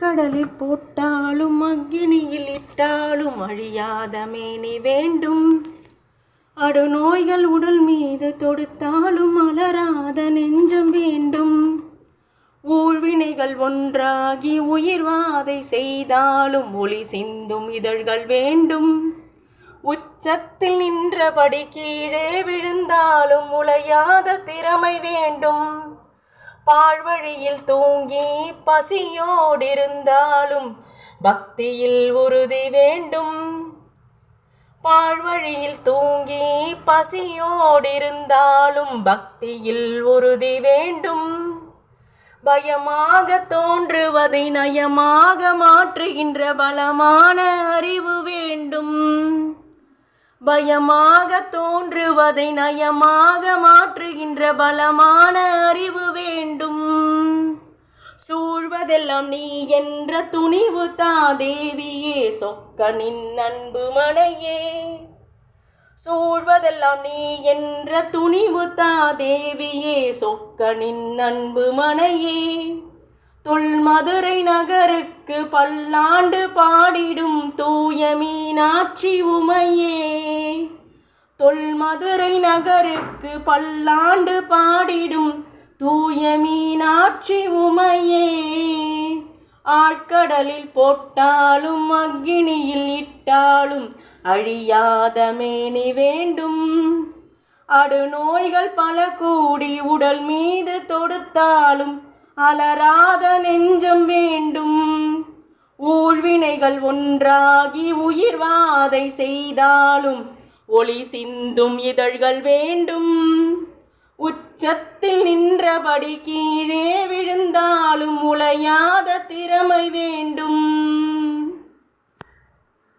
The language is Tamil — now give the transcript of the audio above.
ஆழ்கடலில் போட்டாலும் அக்கினியில் இட்டாலும் அழியாத மேனி வேண்டும். அடுநோய்கள் உடல் மீது தொடுத்தாலும் அலராத நெஞ்சம் வேண்டும். ஊழ்வினைகள் ஒன்றாகி உயிர்வாதை செய்தாலும் ஒளி சிந்தும் இதழ்கள் வேண்டும். உச்சத்தில் நின்றபடி கீழே விழுந்தாலும் உளையாத திறமை வேண்டும். பாழ்வழியில் தூங்கி பசியோடிருந்தாலும் பக்தியில் உறுதி வேண்டும். பாழ்வழியில் தூங்கி பசியோடிருந்தாலும் பக்தியில் உறுதி வேண்டும். பயமாக தோன்றுவதை நயமாக மாற்றுகின்ற பலமான அறிவு வேண்டும். பயமாக தோன்றுவதை நயமாக மாற்றுகின்ற பலமான அறிவு வேண்டும். சூழ்வதெல்லாம் நீ என்ற துணிவு தா தேவியே சொக்கனின் அன்பு மனையே. சூழ்வதெல்லாம் நீ என்ற துணிவு தா தேவியே சொக்கனின் அன்பு மனையே. தொல்மதுரை நகருக்கு பல்லாண்டு பாடிடும் தூய மீனாட்சி உமையே. தொல்மதுரை நகருக்கு பல்லாண்டு பாடிடும் தூய மீனாட்சி உமையே. ஆழ்கடலில் போட்டாலும் அக்கினியில் இட்டாலும் அழியாத மேனி வேண்டும். அடுநோய்கள் பல கூடி உடல் மீது தொடுத்தாலும் அலராத நெஞ்சம் வேண்டும். ஊழ்வினைகள் ஒன்றாகி உயிர்வாதை செய்தாலும் ஒளி சிந்தும் இதழ்கள் வேண்டும். உச்சத்தில் நின்றபடி கீழே விழுந்தாலும் உளையாத திறமை வேண்டும்.